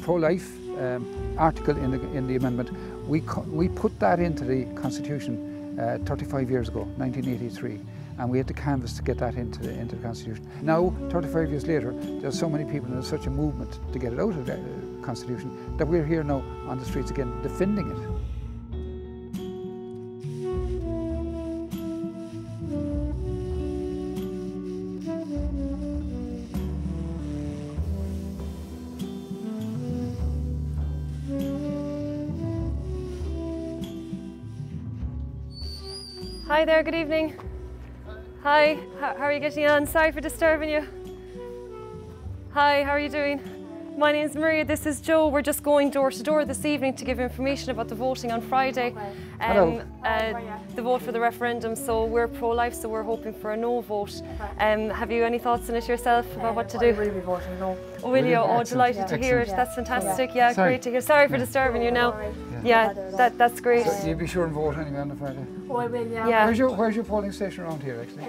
pro-life article in the amendment, we put that into the Constitution 35 years ago, 1983, and we had to canvass to get that into the Constitution. Now, 35 years later, there's so many people and there's such a movement to get it out of the Constitution that we're here now on the streets again defending it. Hi there, good evening. Hi, how are you getting on? Sorry for disturbing you. Hi, how are you doing? My name's Maria, this is Joe. We're just going door to door this evening to give information about the voting on Friday. The vote for the referendum, so we're pro-life, so we're hoping for a no vote. Have you any thoughts on it yourself about what to do? We'll be voting no. Oh, will you? Oh, delighted to hear it. That's fantastic. Yeah, great to hear. Sorry for disturbing you now. Yeah, that's great. So you'll be sure and vote anyway on the Friday? Oh, I will, yeah. Where's your polling station around here, actually?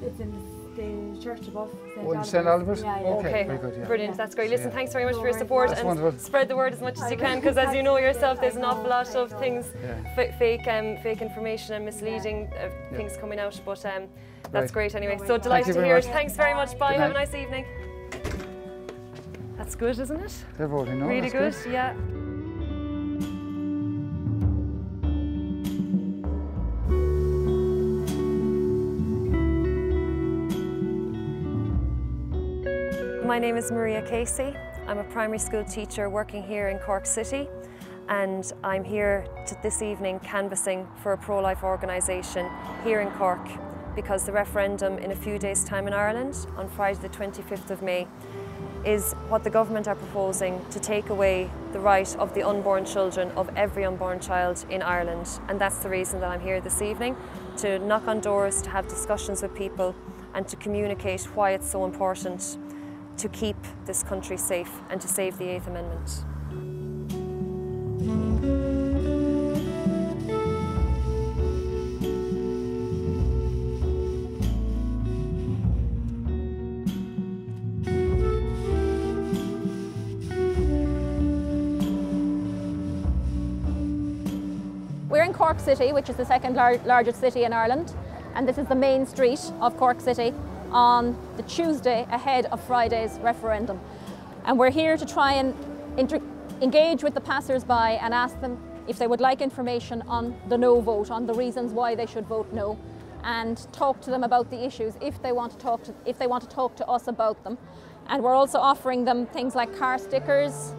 It's in the church above. In St. Oliver's? Yeah. Okay, very good, yeah. Brilliant, that's great. Listen, thanks very much for your support, and wonderful. Spread the word as much as you can, because as you know yourself, there's an awful lot of things, fake information and misleading things coming out, but that's great anyway. So delighted to hear it. Thanks very much. Bye, have a nice evening. That's good, isn't it? They're voting no. Really good, yeah. My name is Maria Casey. I'm a primary school teacher working here in Cork City, and I'm here this evening canvassing for a pro-life organisation here in Cork, because the referendum in a few days' time in Ireland, on Friday the 25th of May, is what the government are proposing to take away the right of the unborn children of every unborn child in Ireland. And that's the reason that I'm here this evening, to knock on doors, to have discussions with people and to communicate why it's so important to keep this country safe and to save the 8th Amendment. We're in Cork City, which is the second largest city in Ireland, and this is the main street of Cork City on the Tuesday ahead of Friday's referendum. And we're here to try and engage with the passers-by and ask them if they would like information on the no vote, on the reasons why they should vote no, and talk to them about the issues if they want to talk to us about them. And we're also offering them things like car stickers.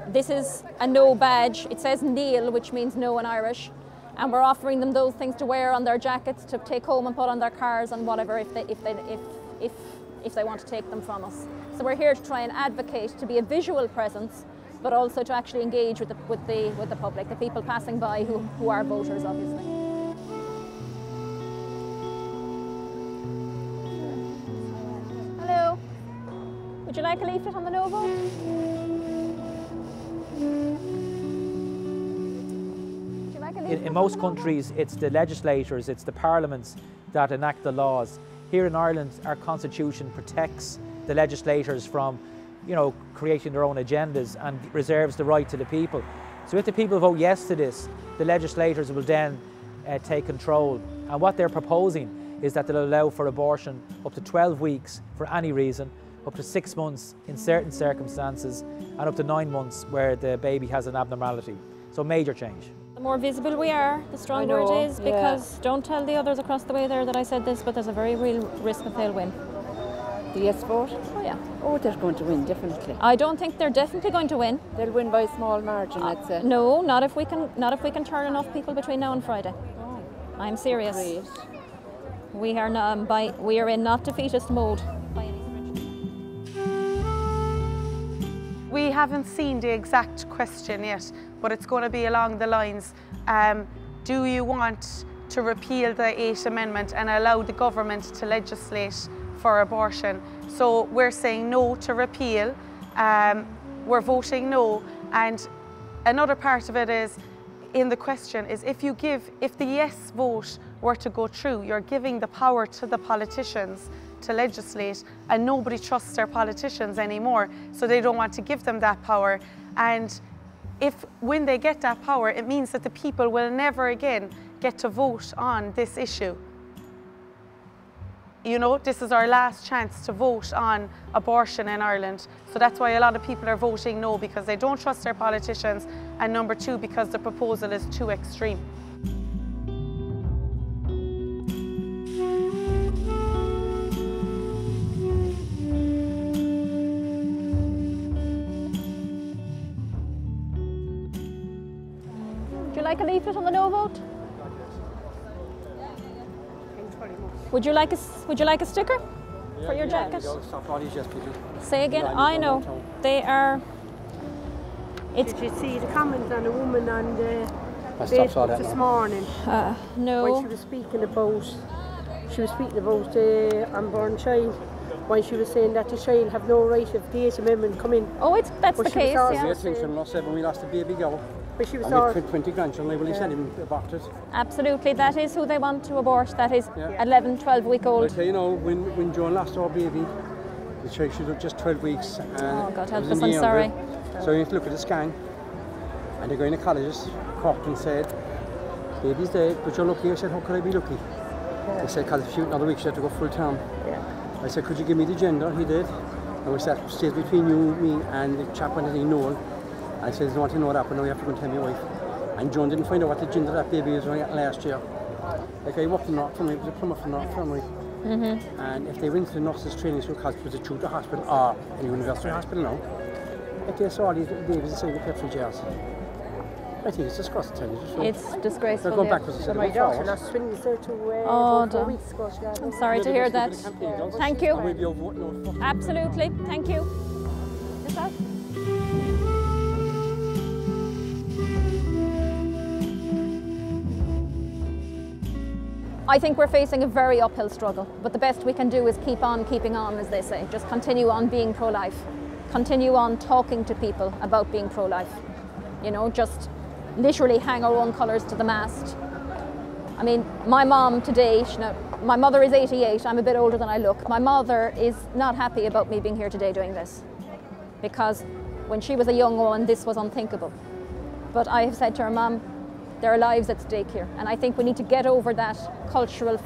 This is a no badge. It says Neil, which means no in Irish. And we're offering them those things to wear on their jackets, to take home and put on their cars and whatever if they want to take them from us. So we're here to try and advocate to be a visual presence, but also to actually engage with the public, the people passing by who are voters, obviously. Hello. Would you like a leaflet on the no vote? In most countries, it's the legislators, it's the parliaments that enact the laws. Here in Ireland, our constitution protects the legislators from, creating their own agendas and reserves the right to the people. So if the people vote yes to this, the legislators will then take control. And what they're proposing is that they'll allow for abortion up to 12 weeks for any reason, up to 6 months in certain circumstances, and up to 9 months where the baby has an abnormality. So major change. The more visible we are, the stronger it is, because don't tell the others across the way there that I said this, but there's a very real risk that they'll win. The yes vote? Oh yeah. Oh, they're going to win, definitely. I don't think they're definitely going to win. They'll win by a small margin, I'd say. No, not if we can turn enough people between now and Friday. Oh. I'm serious. Great. We are in not defeatist mode. We haven't seen the exact question yet, but it's going to be along the lines, do you want to repeal the 8th Amendment and allow the government to legislate for abortion? So we're saying no to repeal, we're voting no, and another part of it is, in the question is, if the yes vote were to go through, you're giving the power to the politicians to legislate, and nobody trusts their politicians anymore, so they don't want to give them that power. And when they get that power, it means that the people will never again get to vote on this issue. You know, this is our last chance to vote on abortion in Ireland. So that's why a lot of people are voting no, because they don't trust their politicians, and number two, because the proposal is too extreme. Would you like a leaflet on the no vote? Would you like a sticker for your jacket? Say again. I know they are. Did you see the comment on a woman on the Facebook this morning? No. When she was speaking about the unborn child. When she was saying that the child have no right if the 8th Amendment come in. Oh, that's the case. Yeah. When we lost a baby girl. But she was and 20 grandchildren, they will send him aborted. Absolutely, that is who they want to abort. That is 11, 12-week-old. But you know, when Joan lost our baby, the child she was just 12 weeks. And oh God, help us! I'm sorry. So you have to look at the scan, and they're going to colleges. Corkton said, "Baby's dead, but you're lucky." I said, "How could I be lucky?" They said, "Because if you another week, she had to go full term." I said, "Could you give me the gender?" He did. And we said, "Stays between you, me, and the chap on the thing, Noel." I said, "I don't want to know that, but now you have to go and tell my wife." And Joan didn't find out what the gender that baby was last year. Like I worked in North Fermoy, it was a plumber from North Fermoy. And if they went to the nurses training school, because it was a tutor hospital or a university hospital now, if they saw these babies inside the Pepsi jars. I think it's disgraceful, tell you the truth. It's disgraceful. They're going backwards instead of going daughter forward. lost twins there to 4 weeks ago. I'm sorry to hear that. Thank you. We'll be over voting no. Absolutely. Thank you. Yourself? I think we're facing a very uphill struggle, but the best we can do is keep on keeping on, as they say. Just continue on being pro-life. Continue on talking to people about being pro-life. You know, just literally hang our own colours to the mast. I mean, my mom today, my mother is 88, I'm a bit older than I look. My mother is not happy about me being here today doing this, because when she was a young woman, this was unthinkable. But I have said to her, "Mom, there are lives at stake here," and I think we need to get over that cultural,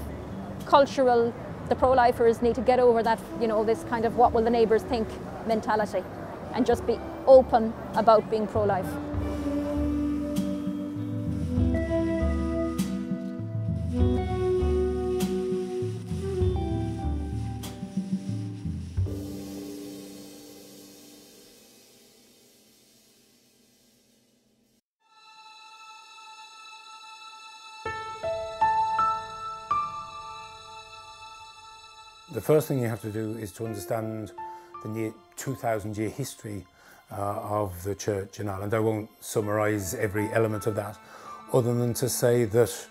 the pro-lifers need to get over that, you know, this kind of what will the neighbours think mentality, and just be open about being pro-life. The first thing you have to do is to understand the near 2,000-year history of the church in Ireland. I won't summarise every element of that, other than to say that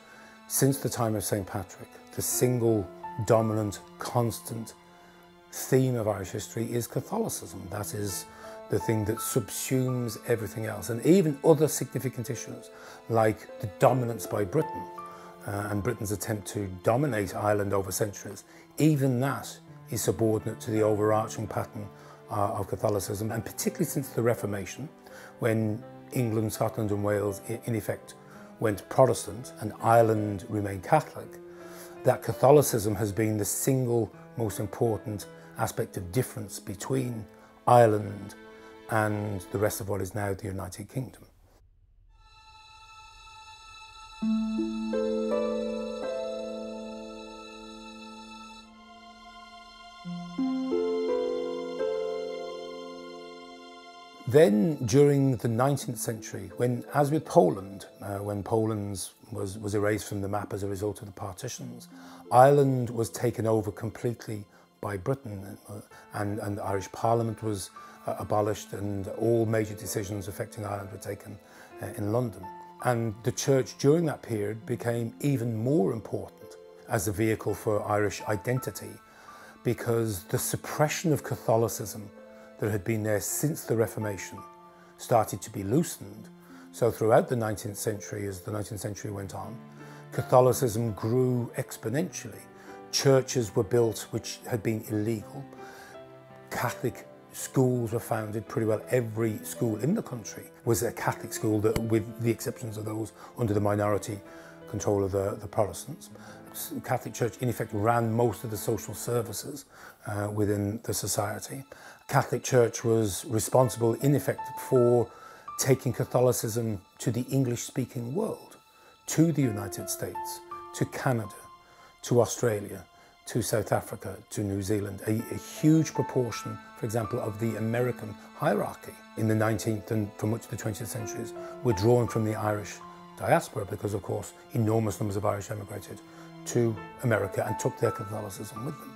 since the time of St. Patrick, the single dominant, constant theme of Irish history is Catholicism. That is the thing that subsumes everything else, and even other significant issues like the dominance by Britain and Britain's attempt to dominate Ireland over centuries. Even that is subordinate to the overarching pattern of Catholicism, and particularly since the Reformation, when England, Scotland and Wales in effect went Protestant and Ireland remained Catholic, that Catholicism has been the single most important aspect of difference between Ireland and the rest of what is now the United Kingdom. Then, during the 19th century, when, as with Poland, when Poland was erased from the map as a result of the partitions, Ireland was taken over completely by Britain, and the Irish Parliament was abolished, and all major decisions affecting Ireland were taken in London. And the church during that period became even more important as a vehicle for Irish identity, because the suppression of Catholicism that had been there since the Reformation started to be loosened. So throughout the 19th century, as the 19th century went on, Catholicism grew exponentially. Churches were built which had been illegal. Catholic schools were founded. Pretty well every school in the country was a Catholic school, that, with the exceptions of those under the minority control of the Protestants. The Catholic Church in effect ran most of the social services within the society. Catholic Church was responsible in effect for taking Catholicism to the English-speaking world, to the United States, to Canada, to Australia, to South Africa, to New Zealand. A huge proportion, for example, of the American hierarchy in the 19th and for much of the 20th centuries were drawn from the Irish diaspora, because of course enormous numbers of Irish emigrated to America and took their Catholicism with them.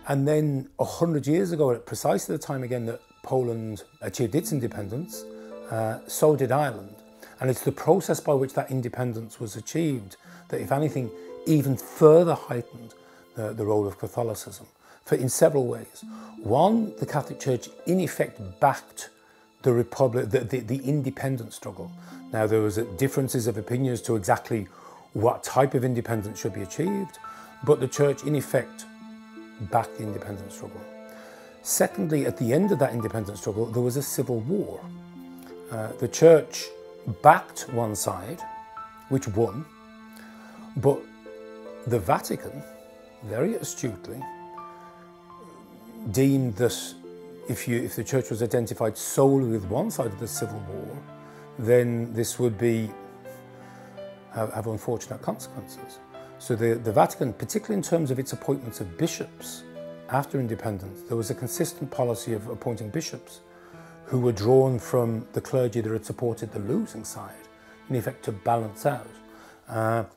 And then 100 years ago, at precisely the time again that Poland achieved its independence, so did Ireland. And it's the process by which that independence was achieved that, if anything, even further heightened the role of Catholicism in several ways. One, the Catholic Church in effect backed the Republic, the independence struggle. Now, there was differences of opinion as to exactly what type of independence should be achieved, but the Church in effect backed the independence struggle. Secondly, at the end of that independence struggle, there was a civil war. The Church backed one side, which won, but the Vatican, very astutely, deemed that if the Church was identified solely with one side of the civil war, then this would have unfortunate consequences. So the Vatican, particularly in terms of its appointments of bishops after independence, there was a consistent policy of appointing bishops who were drawn from the clergy that had supported the losing side, in effect to balance out.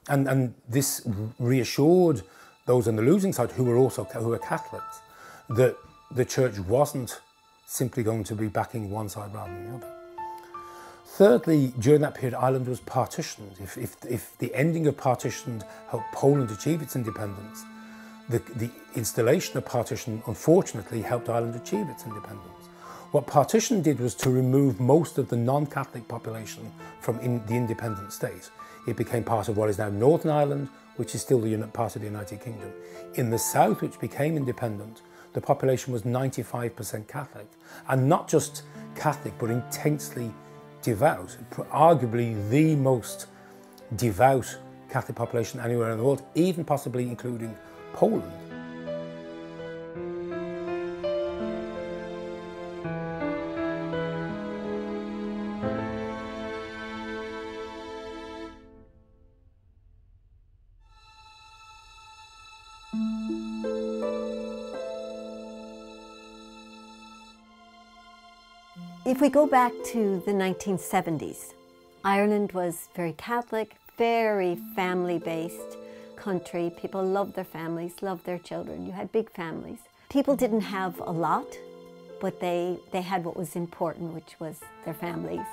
And this reassured those on the losing side, who were Catholics, that the Church wasn't simply going to be backing one side rather than the other. Thirdly, during that period, Ireland was partitioned. If the ending of partition helped Poland achieve its independence, the installation of partition, unfortunately, helped Ireland achieve its independence. What partition did was to remove most of the non-Catholic population from the independent state. It became part of what is now Northern Ireland, which is still part of the United Kingdom. In the south, which became independent, the population was 95% Catholic. And not just Catholic, but intensely devout, arguably the most devout Catholic population anywhere in the world, even possibly including Poland. If we go back to the 1970s, Ireland was very Catholic, very family-based country. People loved their families, loved their children. You had big families. People didn't have a lot, but they had what was important, which was their families.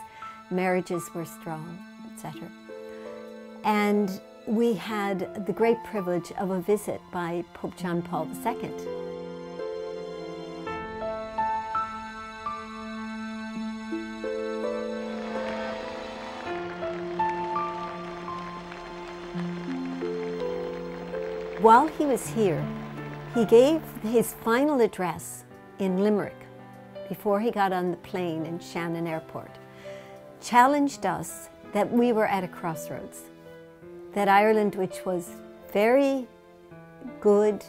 Marriages were strong, etc. And we had the great privilege of a visit by Pope John Paul II. While he was here, he gave his final address in Limerick before he got on the plane in Shannon Airport, challenged us that we were at a crossroads, that Ireland, which was very good,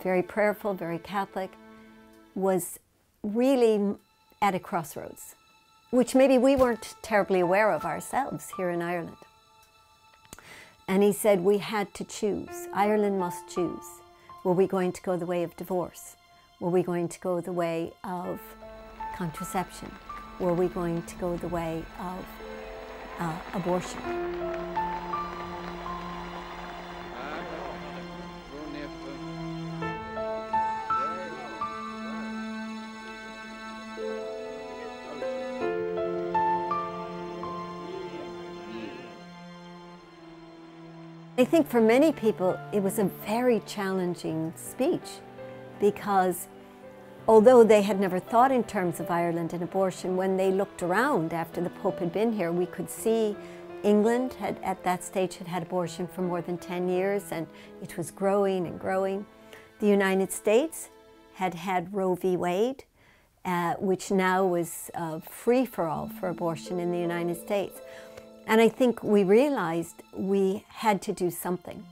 very prayerful, very Catholic, was really at a crossroads, which maybe we weren't terribly aware of ourselves here in Ireland. And he said we had to choose. Ireland must choose. Were we going to go the way of divorce? Were we going to go the way of contraception? Were we going to go the way of abortion? I think for many people it was a very challenging speech, because although they had never thought in terms of Ireland and abortion, when they looked around after the Pope had been here, we could see England had at that stage had abortion for more than 10 years, and it was growing and growing. The United States had Roe v. Wade, which now was free-for-all for abortion in the United States. And I think we realized we had to do something.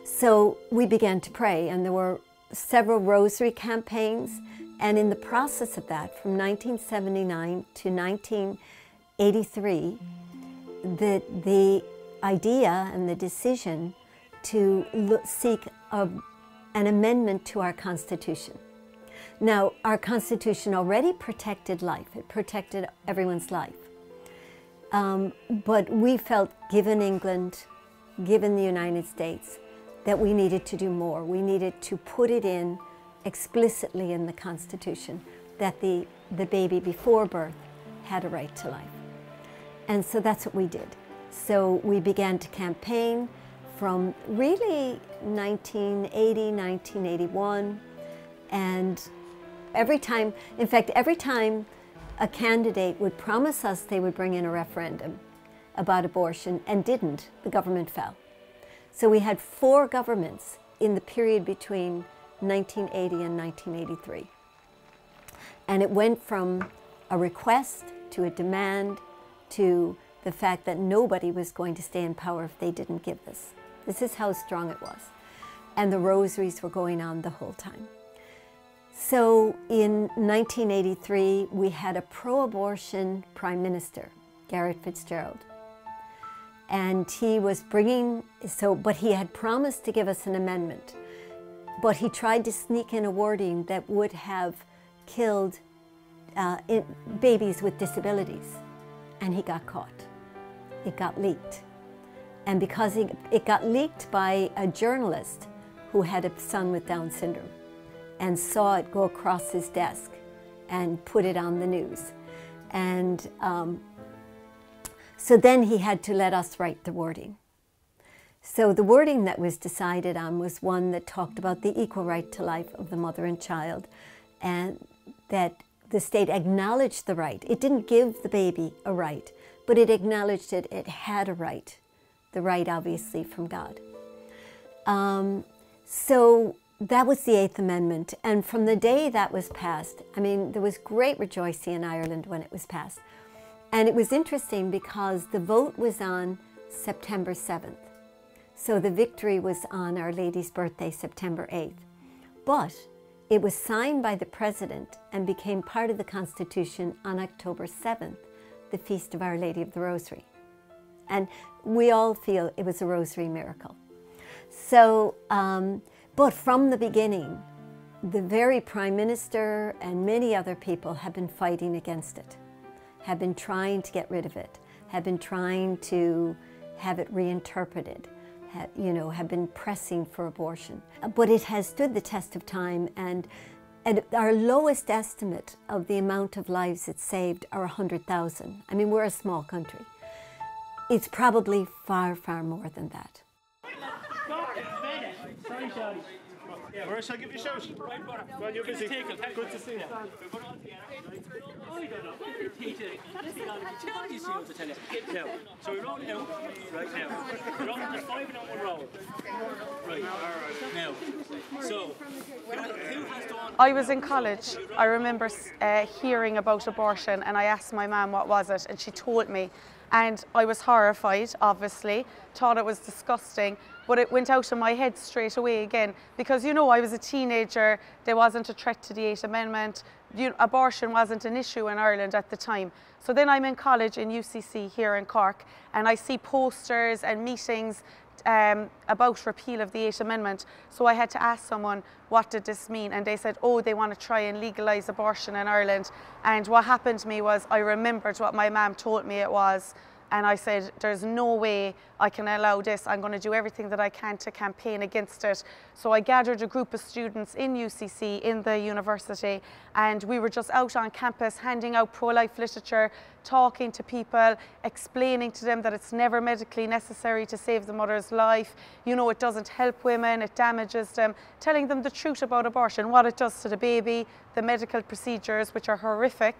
So we began to pray, and there were several rosary campaigns, and in the process of that, from 1979 to 1983, the idea and the decision to seek an amendment to our Constitution. Now, our Constitution already protected life. It protected everyone's life. But we felt, given England, given the United States, that we needed to do more. We needed to put it in explicitly in the Constitution that the baby before birth had a right to life. And so that's what we did. So we began to campaign from really 1980, 1981, and every time, in fact, every time a candidate would promise us they would bring in a referendum about abortion and didn't, the government fell. So we had 4 governments in the period between 1980 and 1983. And it went from a request to a demand to the fact that nobody was going to stay in power if they didn't give this. This is how strong it was. And the rosaries were going on the whole time. So in 1983, we had a pro-abortion Prime Minister, Garret FitzGerald. And he was but he had promised to give us an amendment, but he tried to sneak in a wording that would have killed babies with disabilities, and he got caught. It got leaked. And because it got leaked by a journalist who had a son with Down syndrome and saw it go across his desk and put it on the news. And so then he had to let us write the wording. So the wording that was decided on was one that talked about the equal right to life of the mother and child, and that the state acknowledged the right. It didn't give the baby a right, but it acknowledged it had a right, the right obviously from God. So that was the 8th Amendment, and from the day that was passed, I mean, there was great rejoicing in Ireland when it was passed. And it was interesting because the vote was on September 7th. So the victory was on Our Lady's birthday, September 8th. But it was signed by the President and became part of the Constitution on October 7th, the Feast of Our Lady of the Rosary. And we all feel it was a rosary miracle. So, but from the beginning, the very Prime Minister and many other people have been fighting against it, have been trying to get rid of it, have been trying to have it reinterpreted, have been pressing for abortion. But it has stood the test of time, and our lowest estimate of the amount of lives it saved are 100,000. I mean, we're a small country. It's probably far, far more than that. Sorry, Charlie. Where shall I give you a shout? Well, you're busy. Good to see you. Now, so we're rolling out right now. We're on the 5 and 1 roll. Right. Now, so who has done? I was in college. I remember hearing about abortion, and I asked my mum what was it, and she told me. And I was horrified, obviously, thought it was disgusting, but it went out of my head straight away again, because, you know, I was a teenager, there wasn't a threat to the 8th Amendment, abortion wasn't an issue in Ireland at the time. So then I'm in college in UCC here in Cork, and I see posters and meetings about repeal of the 8th Amendment. So I had to ask someone, what did this mean? And they said, oh, they want to try and legalise abortion in Ireland. And what happened to me was I remembered what my mum told me it was, And I said, there's no way I can allow this. I'm going to do everything that I can to campaign against it. So I gathered a group of students in UCC, in the university, and we were just out on campus handing out pro-life literature, talking to people, explaining to them that it's never medically necessary to save the mother's life. You know, it doesn't help women, it damages them. Telling them the truth about abortion, what it does to the baby, the medical procedures, which are horrific.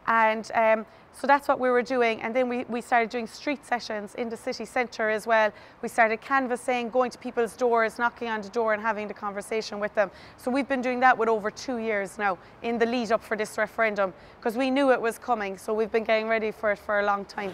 And so that's what we were doing. And then we started doing street sessions in the city centre as well. We started canvassing, going to people's doors, knocking on the door and having the conversation with them. So we've been doing that with over 2 years now in the lead up for this referendum, because we knew it was coming. So we've been getting ready for it for a long time.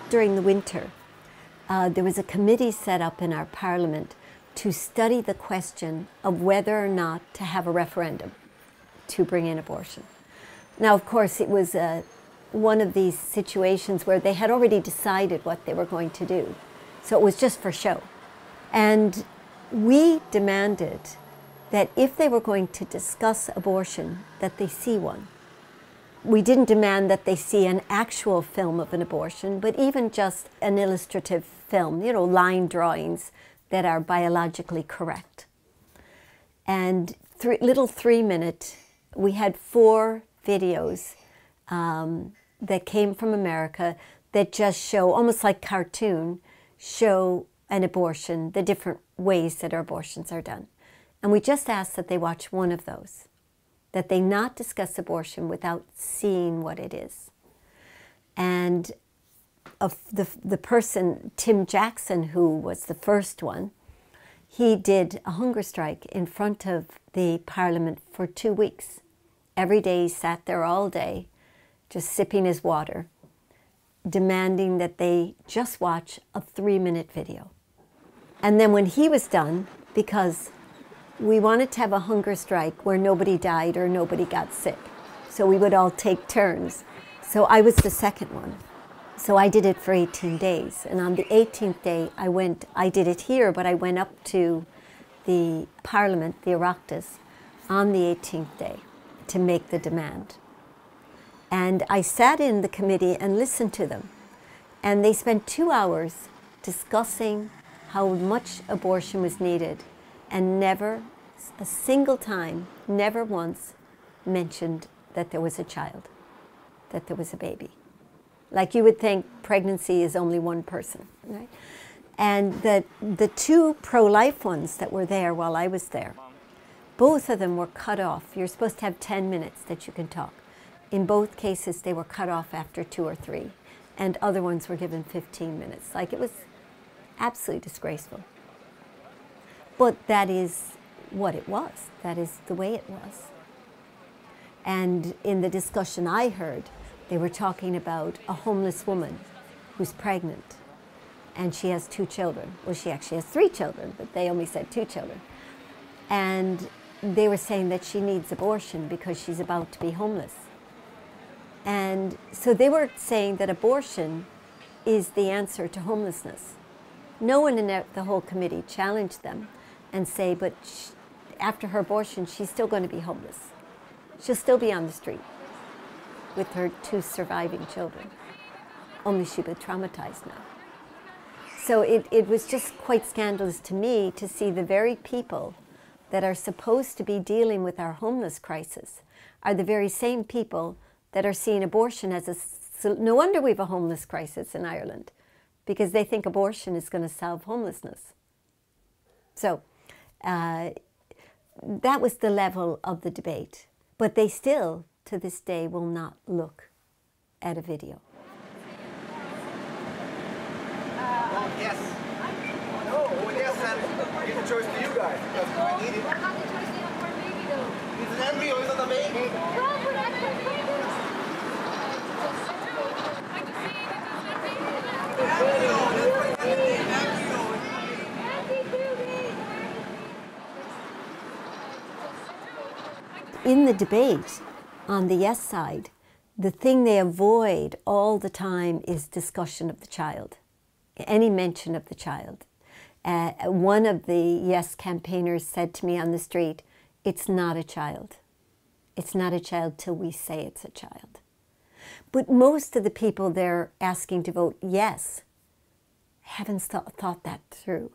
During the winter, there was a committee set up in our parliament to study the question of whether or not to have a referendum to bring in abortion. Now, of course, it was one of these situations where they had already decided what they were going to do. So it was just for show. And we demanded that if they were going to discuss abortion, that they see one. We didn't demand that they see an actual film of an abortion, but even just an illustrative film, you know, line drawings that are biologically correct. And little 3-minute, we had 4 videos that came from America that just show, almost like cartoon, show an abortion, the different ways that our abortions are done. And we just asked that they watch one of those, that they not discuss abortion without seeing what it is. And the person, Tim Jackson, who was the first one, he did a hunger strike in front of the Parliament for 2 weeks. Every day he sat there all day, just sipping his water, demanding that they just watch a 3-minute video. And then when he was done, because we wanted to have a hunger strike where nobody died or nobody got sick. So we would all take turns. So I was the second one. So I did it for 18 days. And on the 18th day, I did it here, but I went up to the Parliament, the Oireachtas, on the 18th day to make the demand. And I sat in the committee and listened to them. And they spent 2 hours discussing how much abortion was needed, and never a single time, never once mentioned that there was a child, that there was a baby. Like you would think pregnancy is only one person, right? And the 2 pro-life ones that were there while I was there, both of them were cut off. You're supposed to have 10 minutes that you can talk. In both cases, they were cut off after 2 or 3, and other ones were given 15 minutes. Like, it was absolutely disgraceful. But that is what it was. That is the way it was. And in the discussion I heard, they were talking about a homeless woman who's pregnant, and she has 2 children. Well, she actually has 3 children, but they only said 2 children. And they were saying that she needs abortion because she's about to be homeless. And so they were saying that abortion is the answer to homelessness. No one in the whole committee challenged them and say, but after her abortion, she's still going to be homeless. She'll still be on the street with her 2 surviving children, only she'll be traumatized now. So it was just quite scandalous to me to see the very people that are supposed to be dealing with our homeless crisis are the very same people that are seeing abortion as a... No wonder we have a homeless crisis in Ireland, because they think abortion is going to solve homelessness. So that was the level of the debate. But they still, to this day, will not look at a video. Yes. No, yes, and give the choice to you guys, because we need it. What kind of choice do you have for a baby, though? It's an embryo, it's not a baby. No, but that's a baby. In the debate, on the yes side, the thing they avoid all the time is discussion of the child. any mention of the child. One of the Yes campaigners said to me on the street, "It's not a child. It's not a child till we say it's a child." But most of the people they're asking to vote yes haven't thought that through,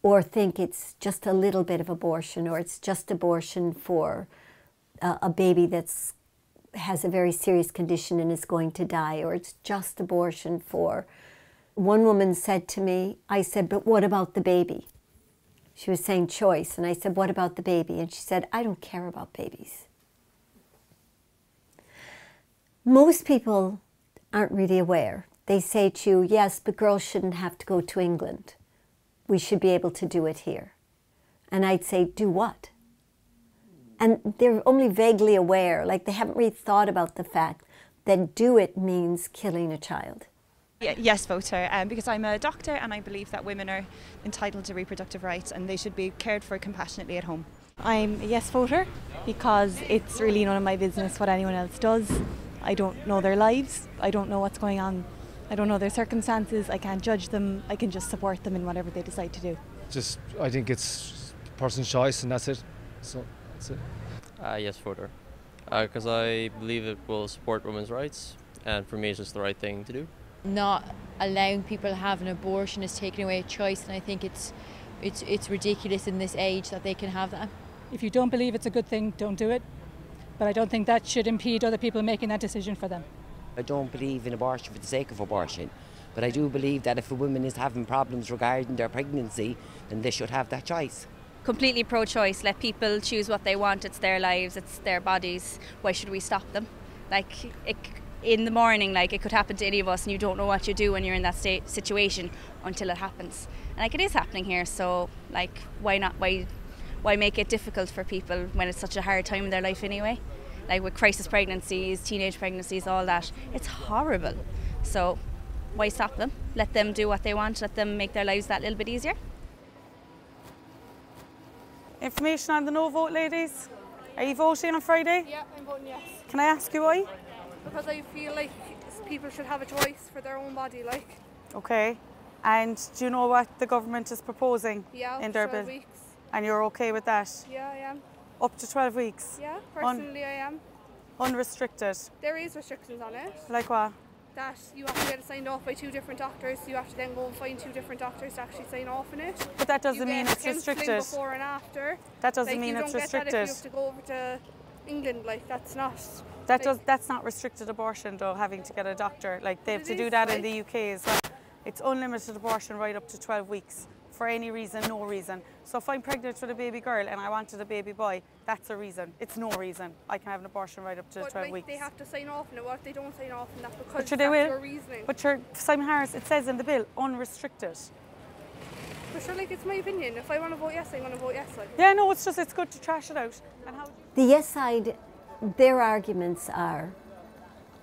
or think it's just a little bit of abortion, or it's just abortion for a baby that's has a very serious condition and is going to die, or it's just abortion for... One woman said to me, I said, "But what about the baby?" She was saying choice, and I said, "What about the baby?" And she said, "I don't care about babies." Most people aren't really aware. They say to you, "Yes, but girls shouldn't have to go to England. We should be able to do it here." And I'd say, "Do what?" And they're only vaguely aware, like they haven't really thought about the fact that do it means killing a child. Yes voter, because I'm a doctor and I believe that women are entitled to reproductive rights and they should be cared for compassionately at home. I'm a yes voter because it's really none of my business what anyone else does. I don't know their lives, I don't know what's going on, I don't know their circumstances, I can't judge them, I can just support them in whatever they decide to do. I think it's the person's choice and that's it. So that's it. Yes voter, because I believe it will support women's rights, and for me it's just the right thing to do. Not allowing people to have an abortion is taking away a choice, and I think it's ridiculous in this age that they can have that. If you don't believe it's a good thing, don't do it. But I don't think that should impede other people making that decision for them. I don't believe in abortion for the sake of abortion, but I do believe that if a woman is having problems regarding their pregnancy, then they should have that choice. Completely pro-choice. Let people choose what they want. It's their lives, it's their bodies. Why should we stop them? In the morning, it could happen to any of us, and you don't know what you do when you're in that situation until it happens. And it is happening here, so why not? Why make it difficult for people when it's such a hard time in their life anyway? With crisis pregnancies, teenage pregnancies, all that, it's horrible. So why stop them? Let them do what they want. Let them make their lives that little bit easier. Information on the no vote, ladies. Are you voting on Friday? Yeah, I'm voting yes. Can I ask you why? Because I feel like people should have a choice for their own body, Okay. And do you know what the government is proposing in their bill? 12 weeks. And you're okay with that? Yeah, I am. Up to 12 weeks? Yeah, personally I am. Unrestricted? There is restrictions on it. Like what? That you have to get it signed off by 2 different doctors. You have to then go and find 2 different doctors to actually sign off on it. But that doesn't mean it's restricted. Before and after. That doesn't mean it's restricted. You don't get that if you have to go over to England, that's not. That's not restricted abortion though, having to get a doctor. They have to do that in the UK as well. It's unlimited abortion right up to 12 weeks. For any reason, no reason. So if I'm pregnant with a baby girl and I wanted a baby boy, that's a reason. It's no reason. I can have an abortion right up to 12 weeks. They have to sign off on it. What if they don't sign off on that? Because But that's your reasoning. But Simon Harris, it says in the bill, unrestricted. But sure, it's my opinion. If I want to vote yes, I'm going to vote yes. Yeah, no, it's good to trash it out. And how the yes side, their arguments are,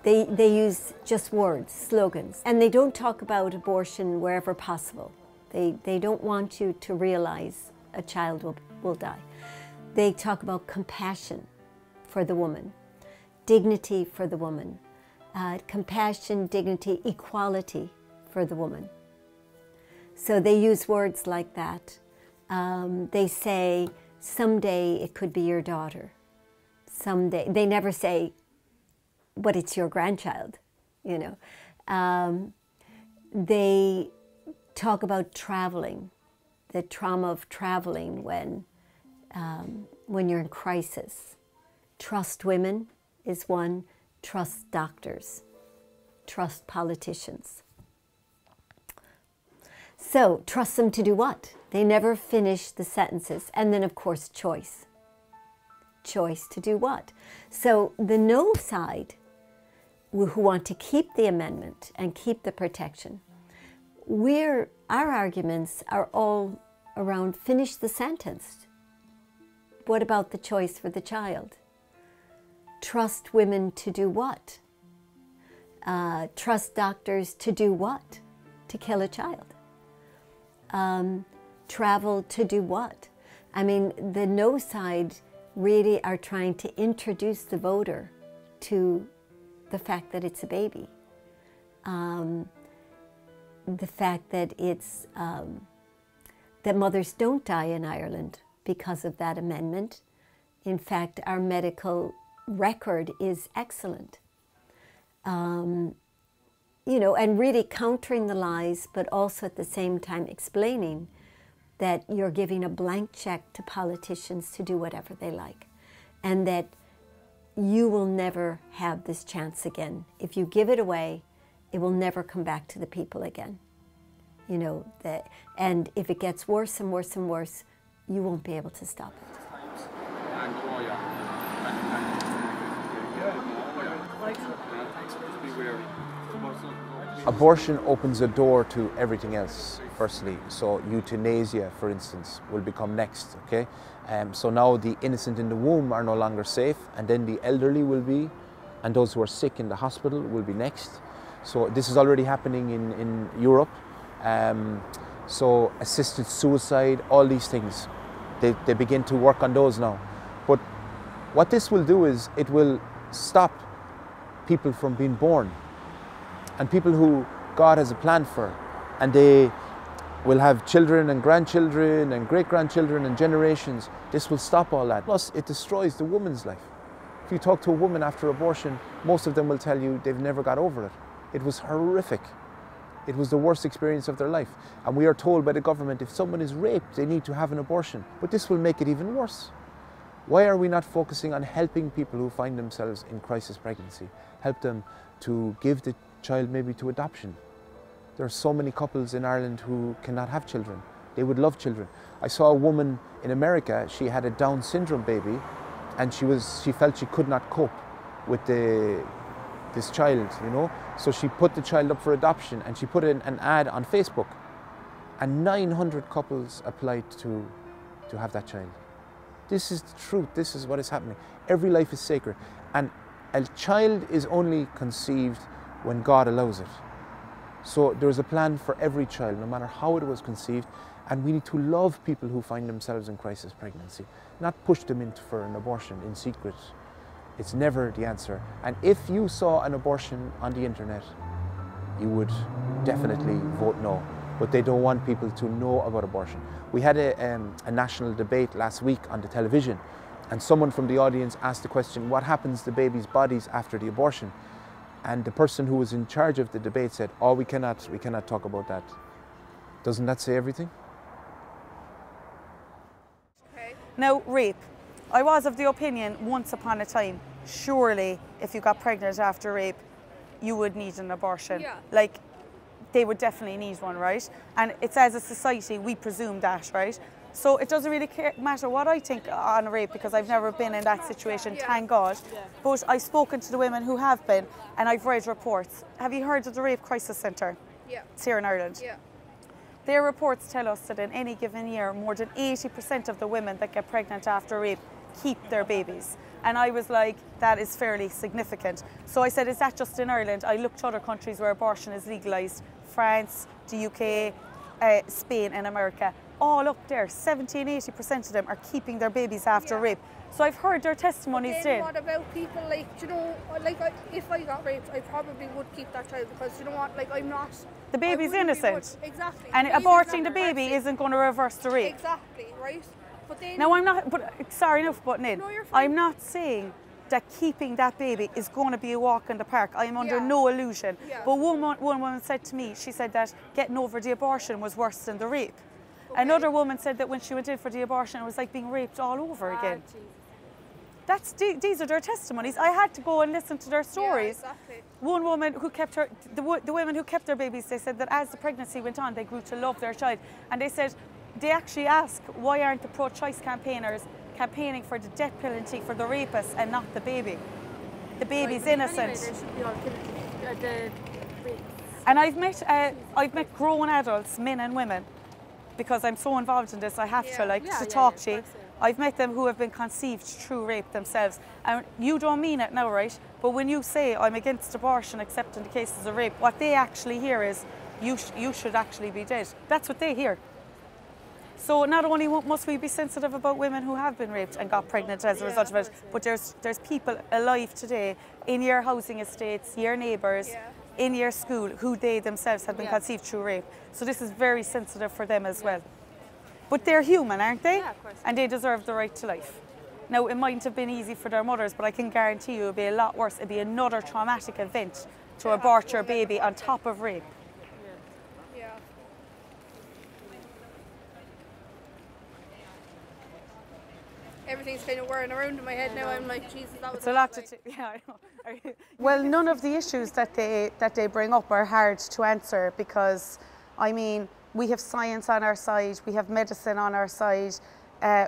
they use just words, slogans, and they don't talk about abortion wherever possible. They don't want you to realize a child will die. They talk about compassion for the woman, dignity for the woman, compassion, dignity, equality for the woman. So they use words like that. They say, someday it could be your daughter. Someday, they never say, but it's your grandchild, They talk about traveling, the trauma of traveling when you're in crisis. Trust women is one, trust doctors, trust politicians. So, trust them to do what? They never finish the sentences. And then, of course, choice. Choice to do what? So, the no side, who want to keep the amendment and keep the protection, our arguments are all around finish the sentence. What about the choice for the child? Trust women to do what? Trust doctors to do what? To kill a child. Travel to do what? I mean, the no side really are trying to introduce the voter to the fact that it's a baby. the fact that it's that mothers don't die in Ireland because of that amendment. In fact, our medical record is excellent. You know, and really countering the lies, but also at the same time explaining that you're giving a blank check to politicians to do whatever they like, and that you will never have this chance again. If you give it away, it will never come back to the people again. You know, and if it gets worse and worse and worse, you won't be able to stop it. Abortion opens a door to everything else, firstly. So euthanasia, for instance, will become next, okay? So now the innocent in the womb are no longer safe, and then the elderly will be, and those who are sick in the hospital will be next. So this is already happening in Europe. So assisted suicide, all these things, they begin to work on those now. But what this will do is it will stop people from being born, and people who God has a plan for, and they will have children and grandchildren and great-grandchildren and generations. This will stop all that. Plus, it destroys the woman's life. If you talk to a woman after abortion, most of them will tell you they've never got over it. It was horrific. It was the worst experience of their life. And we are told by the government, if someone is raped, they need to have an abortion. But this will make it even worse. Why are we not focusing on helping people who find themselves in crisis pregnancy? Help them to give the child maybe to adoption. There are so many couples in Ireland who cannot have children. They would love children. I saw a woman in America, she had a Down syndrome baby, and she felt she could not cope with this child, you know. So she put the child up for adoption, and she put in an ad on Facebook, and 900 couples applied to have that child. This is the truth. This is what is happening. Every life is sacred, and a child is only conceived when God allows it. So there's a plan for every child, no matter how it was conceived, and we need to love people who find themselves in crisis pregnancy, not push them in for an abortion in secret. It's never the answer. And if you saw an abortion on the internet, you would definitely vote no. But they don't want people to know about abortion. We had a national debate last week on the television, and someone from the audience asked the question, what happens to babies' bodies after the abortion? And the person who was in charge of the debate said, oh, we cannot talk about that. Doesn't that say everything? Okay. Now, rape. I was of the opinion once upon a time, surely if you got pregnant after rape, you would need an abortion. Yeah. Like, they would definitely need one, right? And it's as a society, we presume that, right? So it doesn't really matter what I think on rape, because I've never been in that situation, thank God. But I've spoken to the women who have been, and I've read reports. Have you heard of the Rape Crisis Centre? Yeah. It's here in Ireland. Yeah. Their reports tell us that in any given year, more than 80% of the women that get pregnant after rape keep their babies. And I was like, that is fairly significant. So I said, is that just in Ireland? I looked to other countries where abortion is legalised. France, the UK, Spain and America. All up there, 70 and 80% of them are keeping their babies after rape. So I've heard their testimonies then. What about people like, you know, like if I got raped, I probably would keep that child, because you know what, like I'm not... The baby's innocent. Exactly. And aborting the baby isn't going to reverse the rape. Exactly, right? But then... Now I'm not, sorry enough butting in. No, you're fine. I'm not saying that keeping that baby is going to be a walk in the park. I am under no illusion. Yeah. But one woman said to me, she said that getting over the abortion was worse than the rape. Okay. Another woman said that when she went in for the abortion, it was like being raped all over again. These are their testimonies. I had to go and listen to their stories. Yeah, exactly. One woman who kept the women who kept their babies, they said that as the pregnancy went on, they grew to love their child. And they said, they actually asked, why aren't the pro-choice campaigners campaigning for the death penalty for the rapist and not the baby? The baby's innocent. Anyway, they should be all killed, and I've met grown adults, men and women, because I'm so involved in this, I have to talk to you. I've met them who have been conceived through rape themselves. And you don't mean it now, right? But when you say, I'm against abortion except in the cases of rape, what they actually hear is, you should actually be dead. That's what they hear. So not only must we be sensitive about women who have been raped and got pregnant as a result of it, but there's people alive today in your housing estates, your neighbours, in your school who they themselves have been conceived through rape. So this is very sensitive for them as well. But they're human, aren't they? Yeah, of course. And they deserve the right to life. Now, it mightn't have been easy for their mothers, but I can guarantee you it'd be a lot worse. It'd be another traumatic event to abort your baby on top of rape. Yeah. Everything's kind of whirring around in my head now. I'm like, Jesus, that was It's a lot to yeah, I know. Well, none of the issues that they bring up are hard to answer because, I mean, we have science on our side, we have medicine on our side,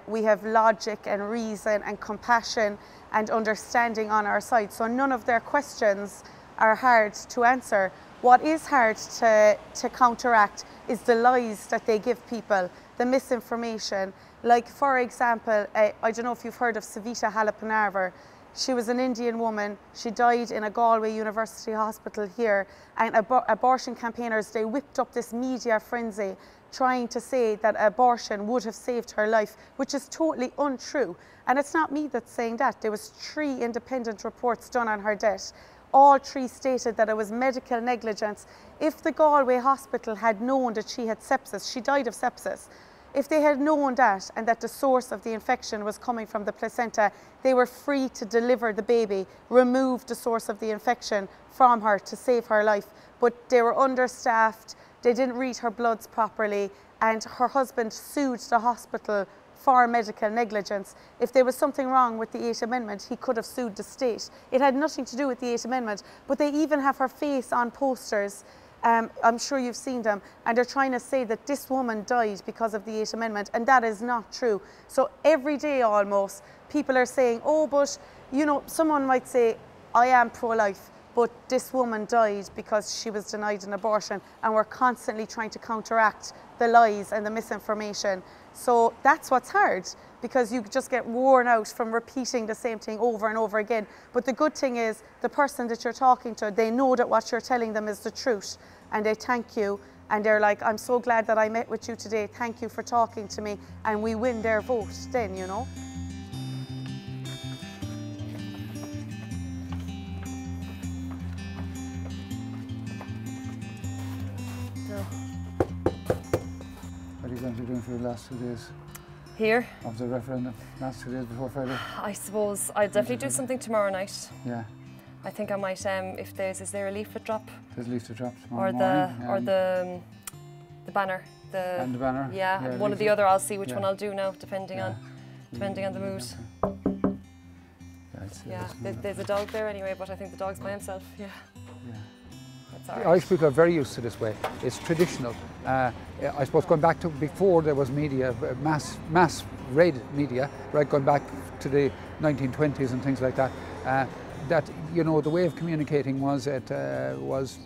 we have logic and reason and compassion and understanding on our side. So none of their questions are hard to answer. What is hard to counteract is the lies that they give people, the misinformation. Like, for example, I don't know if you've heard of Savita Halappanavar. She was an Indian woman. She died in a Galway University hospital here. And abortion campaigners, they whipped up this media frenzy trying to say that abortion would have saved her life, which is totally untrue. And it's not me that's saying that. There was 3 independent reports done on her death. All 3 stated that it was medical negligence. If the Galway hospital had known that she had sepsis, she died of sepsis, if they had known that and that the source of the infection was coming from the placenta, they were free to deliver the baby, remove the source of the infection from her to save her life. But they were understaffed, they didn't read her bloods properly, and her husband sued the hospital for medical negligence. If there was something wrong with the 8th Amendment, he could have sued the state. It had nothing to do with the 8th Amendment, but they even have her face on posters. I'm sure you've seen them, and they're trying to say that this woman died because of the 8th Amendment, and that is not true. So every day almost, people are saying, oh, but, you know, someone might say, I am pro-life, but this woman died because she was denied an abortion, and we're constantly trying to counteract the lies and the misinformation. So that's what's hard, because you just get worn out from repeating the same thing over and over again. But the good thing is, the person that you're talking to, they know that what you're telling them is the truth, and they thank you, and they're like, I'm so glad that I met with you today, thank you for talking to me, and we win their vote then, you know. What are you going to be doing for the last 2 days? Here? Of the referendum, last 2 days before Friday? I suppose I'll definitely do something tomorrow night. Yeah. I think I might, if is there a leaflet drop? There's a leaflet drop tomorrow or the banner. And the banner? Yeah, one or the other. I'll see which one I'll do now, depending on the mood. Yeah, there's a dog there anyway, but I think the dog's by himself, yeah. The Irish people are very used to this way. It's traditional. I suppose going back to before there was media, mass read media, right, going back to the 1920s and things like that, that, you know, the way of communicating was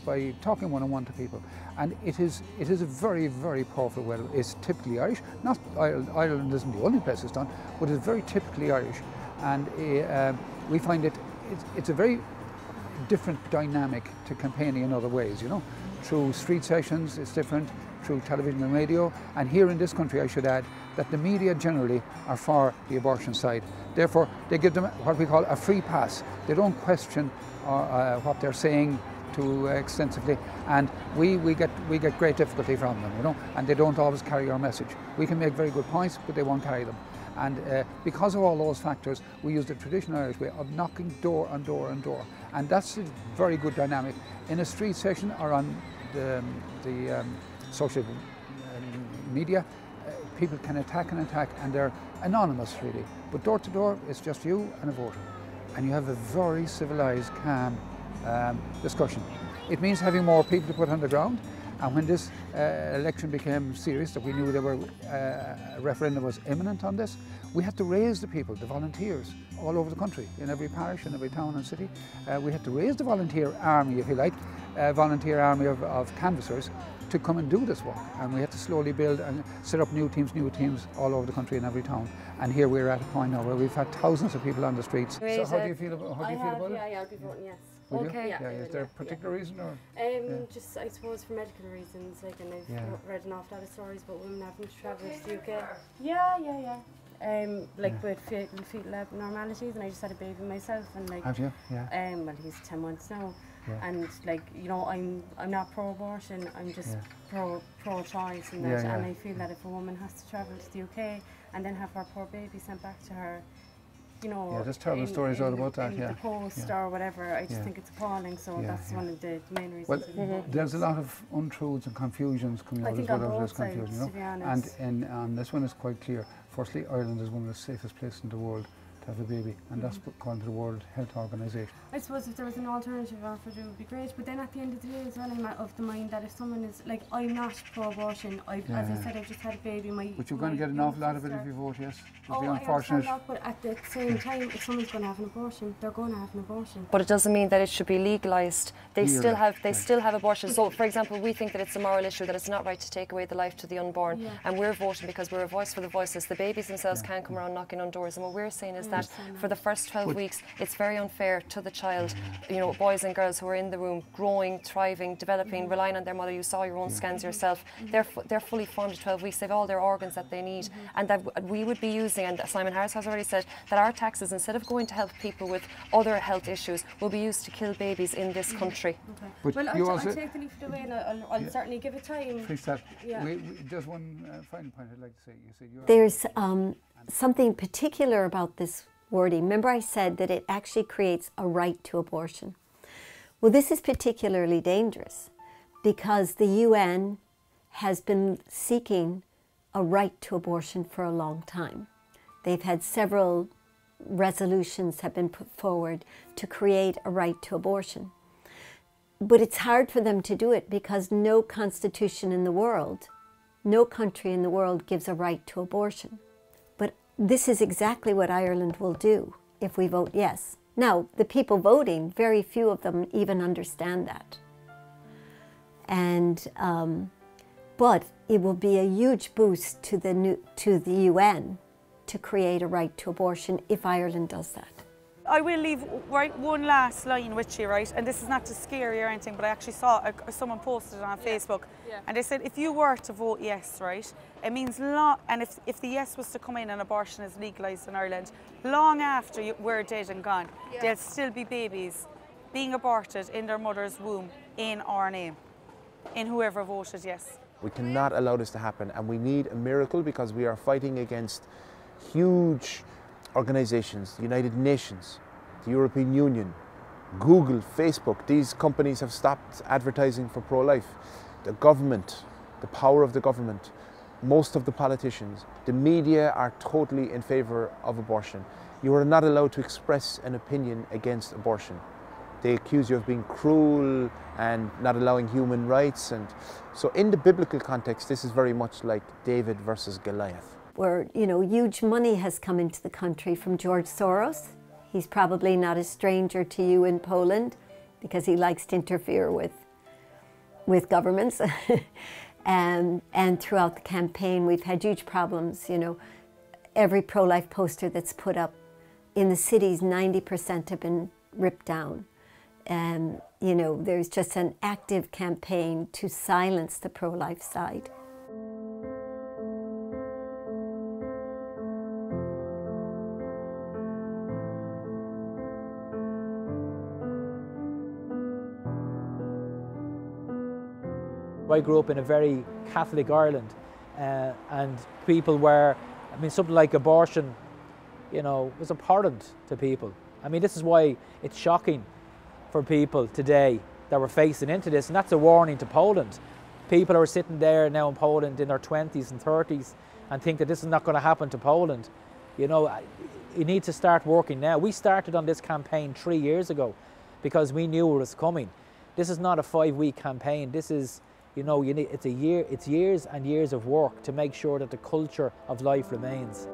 by talking one-on-one to people. And it is a very, very powerful way. It's typically Irish. Not Ireland isn't the only place it's done, but it's very typically Irish. And we find it's a very different dynamic to campaigning in other ways, you know. Through street sessions, it's different, through television and radio, and here in this country, I should add, that the media generally are for the abortion side. Therefore, they give them what we call a free pass. They don't question what they're saying too extensively, and we get great difficulty from them, you know, and they don't always carry our message. We can make very good points, but they won't carry them. And because of all those factors, we use the traditional Irish way of knocking door on door on door. And that's a very good dynamic. In a street session or on the social media, people can attack and they're anonymous really. But door to door, it's just you and a voter. And you have a very civilised, calm discussion. It means having more people to put on the ground. And when this election became serious, that we knew there were a referendum was imminent on this, we had to raise the people, the volunteers, all over the country, in every parish, in every town and city. We had to raise the volunteer army, if you like, volunteer army of canvassers to come and do this work. And we had to slowly build and set up new teams all over the country in every town. And here we're at a point now where we've had thousands of people on the streets. So how do you feel about it? Yeah, I'll be voting yes. Would okay. You? Yeah, is there a particular reason or? Just I suppose for medical reasons, like, and I've read an awful lot of stories about women having to travel to the UK. Yeah. Like with fetal abnormalities, and I just had a baby myself, and like. Have you? Yeah. Well, he's 10 months now, And like, you know, I'm not pro-abortion, I'm just pro-choice and that. And I feel that if a woman has to travel to the UK and then have her poor baby sent back to her, you know, there's terrible stories out about that. The post or whatever. I just think it's appalling. So that's one of the main reasons. Well, there's a lot of untruths and confusions coming out as well out of this confusion, you know. To be honest. And this one is quite clear. Firstly, Ireland is one of the safest places in the world to have a baby, and that's according to the World Health Organization. I suppose if there was an alternative offered, it would be great. But then at the end of the day as well, I'm of the mind that if someone is, like, I'm not pro-abortion. As I said, I've just had a baby. But you're going to get an awful lot of it if you vote yes. It'll be unfortunate. I understand that, but at the same time, if someone's going to have an abortion, they're going to have an abortion. But it doesn't mean that it should be legalised. They still have abortion. So, for example, we think that it's a moral issue, that it's not right to take away the life to the unborn, and we're voting because we're a voice for the voiceless. The babies themselves can't come around knocking on doors, and what we're saying is that for the first 12 weeks, it's very unfair to the child. You know, boys and girls who are in the womb, growing, thriving, developing, relying on their mother. You saw your own scans yourself. They're fully formed at 12 weeks. They've all their organs that they need, and that we would be using, and Simon Harris has already said, that our taxes, instead of going to help people with other health issues, will be used to kill babies in this country. But well, I'll take the leaf away, and I'll certainly give it time. Please, just one final point I'd like to say. You said there's something particular about this wording. Remember I said that it actually creates a right to abortion. Well, this is particularly dangerous because the UN has been seeking a right to abortion for a long time. They've had several resolutions have been put forward to create a right to abortion. But it's hard for them to do it because no constitution in the world, no country in the world gives a right to abortion. But this is exactly what Ireland will do if we vote yes. Now, the people voting, very few of them even understand that. And, but it will be a huge boost to the UN to create a right to abortion if Ireland does that. I will leave one last line with you, right? And this is not to scare you or anything, but I actually saw someone posted it on Facebook, and they said if you were to vote yes, right, it means and if the yes was to come in and abortion is legalised in Ireland, long after we're dead and gone, there'll still be babies being aborted in their mother's womb in our name, in whoever voted yes. We cannot allow this to happen, and we need a miracle because we are fighting against huge organizations, the United Nations, the European Union, Google, Facebook. These companies have stopped advertising for pro-life. The government, the power of the government, most of the politicians, the media are totally in favor of abortion. You are not allowed to express an opinion against abortion. They accuse you of being cruel and not allowing human rights. And so in the biblical context, this is very much like David versus Goliath. Where, you know, huge money has come into the country from George Soros. He's probably not a stranger to you in Poland because he likes to interfere with governments. And throughout the campaign, we've had huge problems, you know. Every pro-life poster that's put up in the cities, 90% have been ripped down. And, you know, there's just an active campaign to silence the pro-life side. I grew up in a very Catholic Ireland, and people were, I mean, something like abortion, you know, was abhorrent to people. I mean, this is why it's shocking for people today that we're facing into this, and that's a warning to Poland. People are sitting there now in Poland in their 20s and 30s and think that this is not going to happen to Poland. You know, you need to start working now. We started on this campaign 3 years ago because we knew it was coming. This is not a 5-week campaign. This is, you know, it's years and years of work to make sure that the culture of life remains.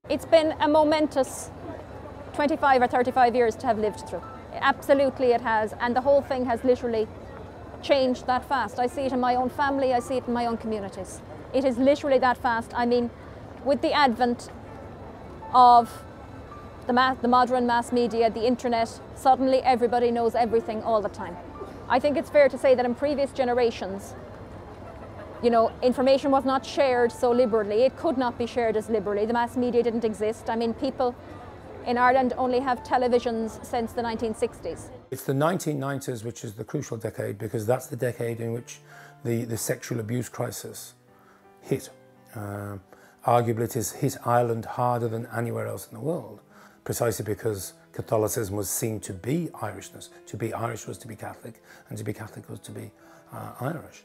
It's been a momentous 25 or 35 years to have lived through. Absolutely it has, and the whole thing has literally changed that fast. I see it in my own family, I see it in my own communities. It is literally that fast. I mean, with the advent of the modern mass media, the internet, suddenly everybody knows everything all the time. I think it's fair to say that in previous generations, you know, information was not shared so liberally. It could not be shared as liberally. The mass media didn't exist. I mean, people in Ireland only have televisions since the 1960s. It's the 1990s which is the crucial decade, because that's the decade in which the sexual abuse crisis hit. Arguably it has hit Ireland harder than anywhere else in the world, precisely because Catholicism was seen to be Irishness. To be Irish was to be Catholic, and to be Catholic was to be Irish.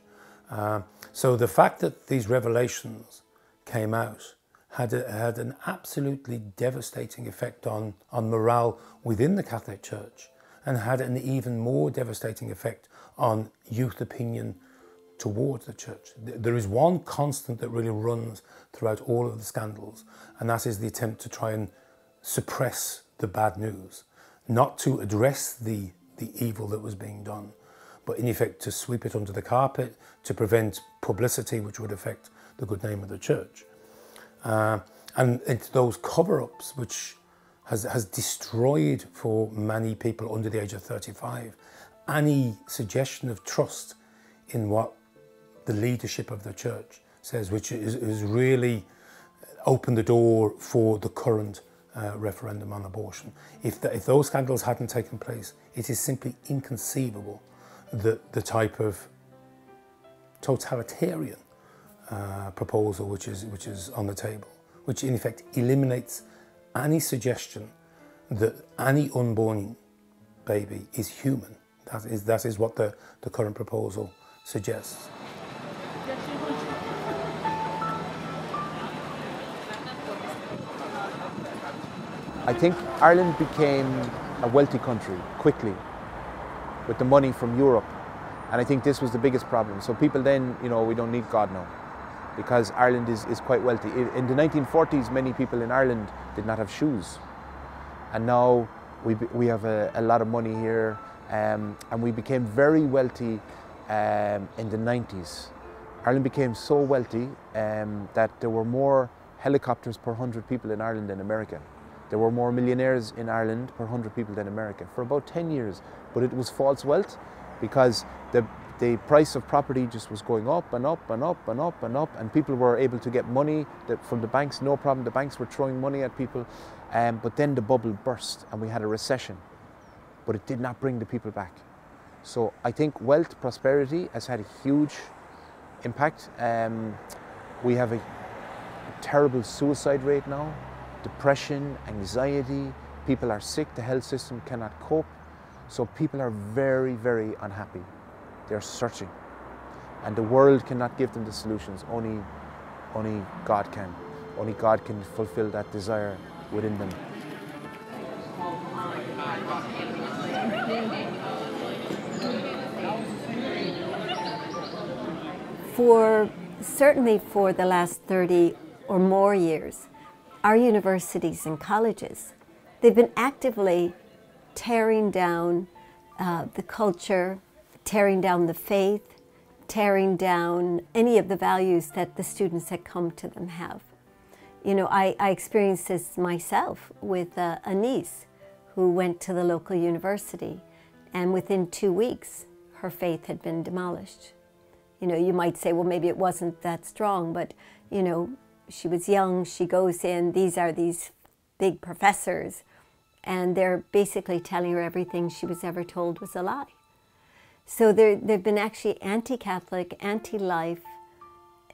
So the fact that these revelations came out had an absolutely devastating effect on morale within the Catholic Church, and had an even more devastating effect on youth opinion towards the Church. There is one constant that really runs throughout all of the scandals, and that is the attempt to try and suppress the bad news, not to address the evil that was being done, but in effect to sweep it under the carpet, to prevent publicity which would affect the good name of the Church. And it's those cover-ups which has destroyed for many people under the age of 35 any suggestion of trust in what the leadership of the Church says, which is really opened the door for the current referendum on abortion. If those scandals hadn't taken place, it is simply inconceivable that the type of totalitarian proposal which is on the table, which in effect eliminates any suggestion that any unborn baby is human. That is what the current proposal suggests. I think Ireland became a wealthy country quickly with the money from Europe, and I think this was the biggest problem. So people then, you know, we don't need God now, because Ireland is quite wealthy. In the 1940s, many people in Ireland did not have shoes, and now we have a lot of money here, and we became very wealthy in the 90s. Ireland became so wealthy that there were more helicopters per 100 people in Ireland than America. There were more millionaires in Ireland per 100 people than America for about 10 years, but it was false wealth, because the price of property just was going up and up and up and up and up, and people were able to get money from the banks, no problem. The banks were throwing money at people, but then the bubble burst and we had a recession, but it did not bring the people back. So I think wealth, prosperity has had a huge impact. We have a terrible suicide rate now, depression, anxiety, people are sick, the health system cannot cope. So people are very, very unhappy. They're searching, and the world cannot give them the solutions. Only God can. Only God can fulfill that desire within them. Certainly for the last 30 or more years, our universities and colleges, they've been actively tearing down the culture, tearing down the faith, tearing down any of the values that the students that come to them have. You know, I experienced this myself with a niece who went to the local university, and within 2 weeks, her faith had been demolished. You know, you might say, well, maybe it wasn't that strong, but, you know, she was young, she goes in, these are these big professors, and they're basically telling her everything she was ever told was a lie. So they've been actually anti-Catholic, anti-life,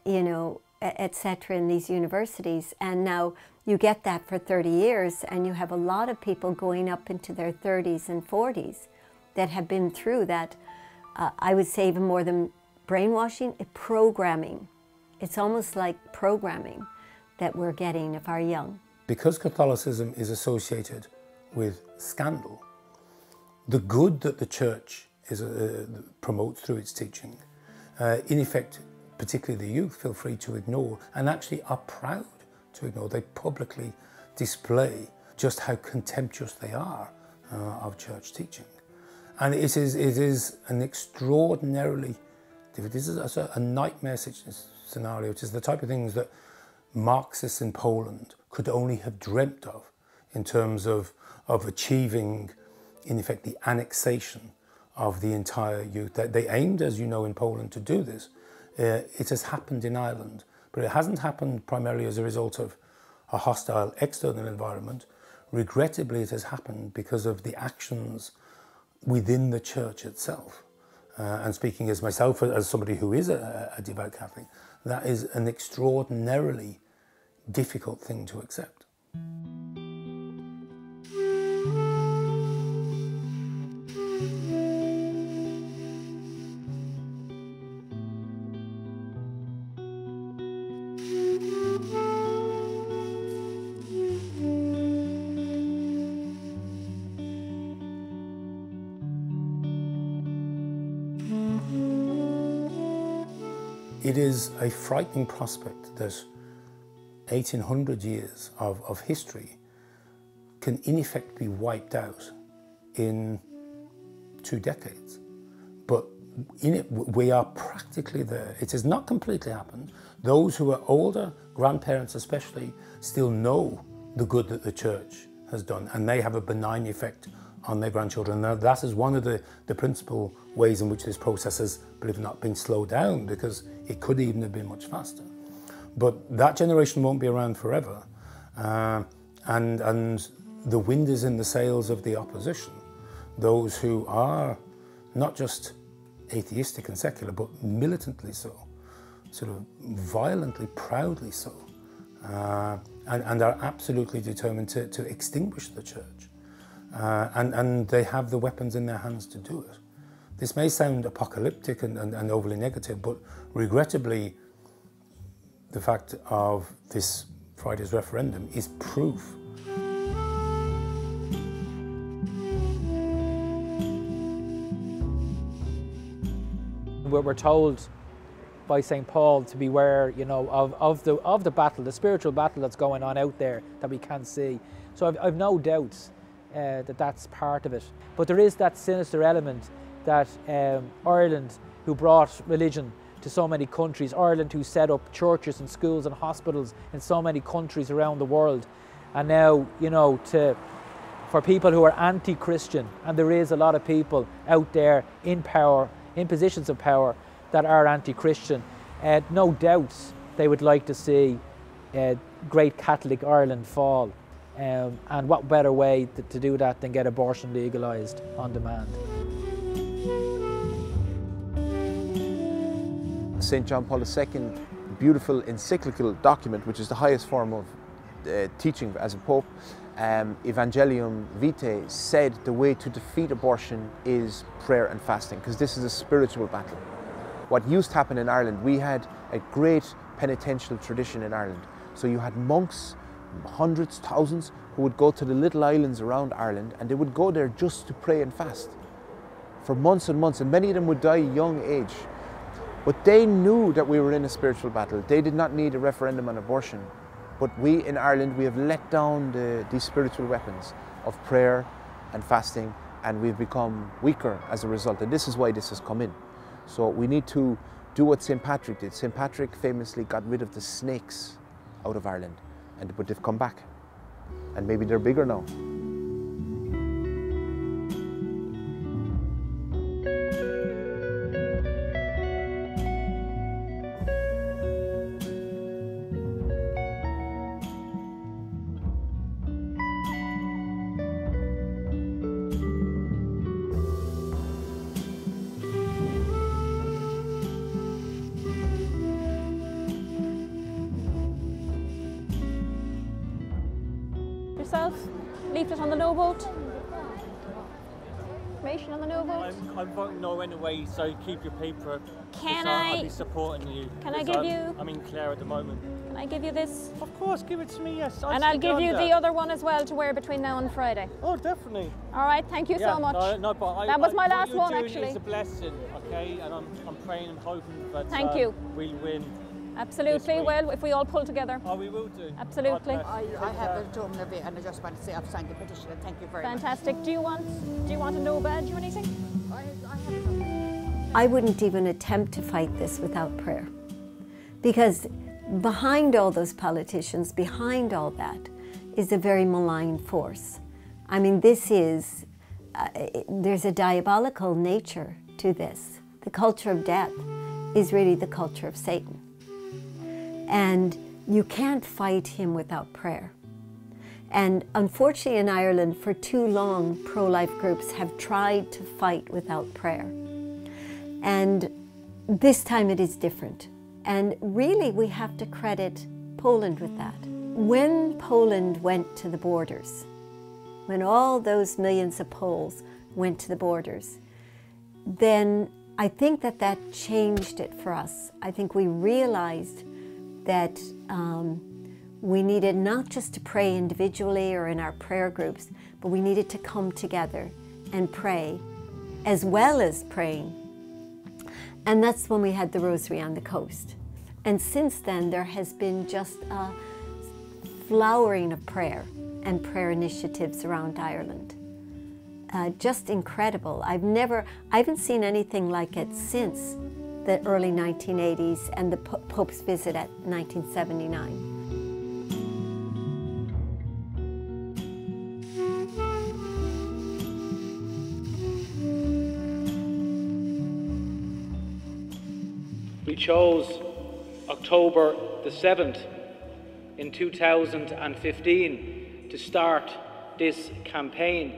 you know, etc. in these universities. And now you get that for 30 years, and you have a lot of people going up into their 30s and 40s that have been through that, I would say even more than brainwashing, programming. It's almost like programming that we're getting of our young. Because Catholicism is associated with scandal, the good that the Church promotes through its teaching, in effect, particularly the youth, feel free to ignore, and actually are proud to ignore. They publicly display just how contemptuous they are of church teaching. And it is an extraordinarily, this is a nightmare scenario. It is the type of things that Marxists in Poland could only have dreamt of in terms of achieving, in effect, the annexation of the entire youth. They aimed, as you know, in Poland to do this. It has happened in Ireland, but it hasn't happened primarily as a result of a hostile external environment. Regrettably, it has happened because of the actions within the church itself. And speaking as myself, as somebody who is a devout Catholic, that is an extraordinarily difficult thing to accept. It is a frightening prospect that 1800 years of history can in effect be wiped out in 2 decades. But in it, we are practically there. It has not completely happened. Those who are older, grandparents especially, still know the good that the church has done, and they have a benign effect on their grandchildren. Now, that is one of the principal ways in which this process has, believe it or not, been slowed down, because it could even have been much faster. But that generation won't be around forever. And the wind is in the sails of the opposition, those who are not just atheistic and secular, but militantly so, sort of violently, proudly so, and are absolutely determined to extinguish the church. And they have the weapons in their hands to do it. This may sound apocalyptic and overly negative, but regrettably, the fact of this Friday's referendum is proof. We're told by St. Paul to beware, you know, of the battle, the spiritual battle that's going on out there that we can't see. So I've no doubts that that's part of it. But there is that sinister element that Ireland, who brought religion to so many countries, Ireland who set up churches and schools and hospitals in so many countries around the world, and now, you know, for people who are anti-Christian, and there is a lot of people out there in power, in positions of power, that are anti-Christian, no doubt they would like to see great Catholic Ireland fall. And what better way to do that than get abortion legalised on demand? St. John Paul II, beautiful encyclical document, which is the highest form of teaching as a pope, Evangelium Vitae, said the way to defeat abortion is prayer and fasting, because this is a spiritual battle. What used to happen in Ireland, we had a great penitential tradition in Ireland. So you had monks, hundreds, thousands, who would go to the little islands around Ireland, and they would go there just to pray and fast for months and months, and many of them would die at a young age. But they knew that we were in a spiritual battle. They did not need a referendum on abortion. But we in Ireland, we have let down these spiritual weapons of prayer and fasting, and we've become weaker as a result. And this is why this has come in. So we need to do what St. Patrick did. St. Patrick famously got rid of the snakes out of Ireland, but they've come back. And maybe they're bigger now. Yourself? Leaflet on the no vote? Information on the no vote? I'm voting no anyway, so keep your paper. I'll be supporting you. Can I give you? I'm in Clare at the moment. Can I give you this? Of course, give it to me, yes. And I'll give you the other one as well to wear between now and Friday. Oh, definitely. All right, thank you so much. No, but that was my last one, actually. actually. It's a blessing, okay? And I'm praying and hoping that thank you. we'll win. Absolutely. Well, if we all pull together. Oh, we will do. Absolutely. I have a term of it, and I just want to say I've signed the petition, and thank you very much. Fantastic. Do you want a no badge or anything? I have something. I wouldn't even attempt to fight this without prayer, because behind all those politicians, behind all that, is a very malign force. I mean, this is, there's a diabolical nature to this. The culture of death is really the culture of Satan. And you can't fight him without prayer. And unfortunately in Ireland, for too long, pro-life groups have tried to fight without prayer. And this time it is different. And really we have to credit Poland with that. When Poland went to the borders, when all those millions of Poles went to the borders, then I think that changed it for us. I think we realized that we needed not just to pray individually or in our prayer groups, but we needed to come together and pray as well as praying. And that's when we had the Rosary on the Coast. And since then, there has been just a flowering of prayer and prayer initiatives around Ireland. Just incredible. I haven't seen anything like it since the early 1980s and the Pope's visit at 1979. We chose October the 7th in 2015 to start this campaign.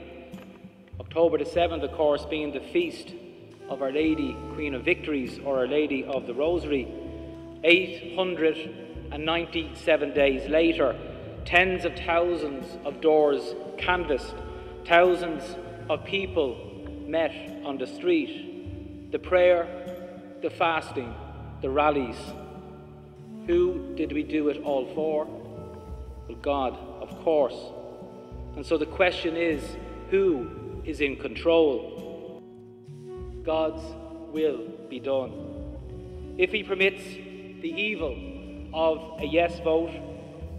October the 7th, of course, being the feast of Our Lady, Queen of Victories, or Our Lady of the Rosary. 897 days later, tens of thousands of doors canvassed, thousands of people met on the street. The prayer, the fasting, the rallies. Who did we do it all for? Well, God, of course. And so the question is, who is in control? God's will be done. If He permits the evil of a yes vote,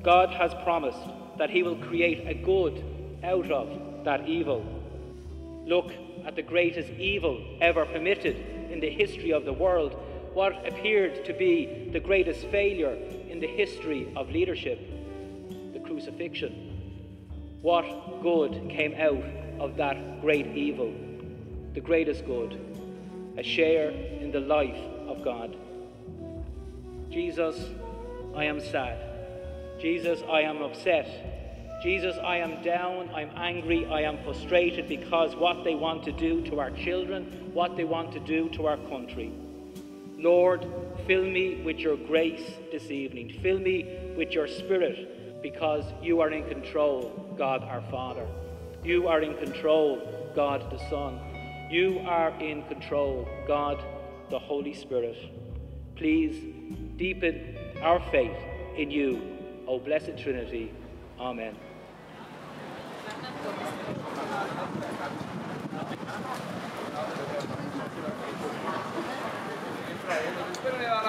God has promised that He will create a good out of that evil. Look at the greatest evil ever permitted in the history of the world, what appeared to be the greatest failure in the history of leadership, the crucifixion. What good came out of that great evil? The greatest good, a share in the life of God. Jesus, I am sad. Jesus, I am upset. Jesus, I am down, I'm angry, I am frustrated because what they want to do to our children, what they want to do to our country. Lord, fill me with your grace this evening. Fill me with your Spirit, because you are in control, God our Father. You are in control, God the Son. You are in control, God the Holy Spirit. Please deepen our faith in you, O Blessed Trinity. Amen. Spero ne va a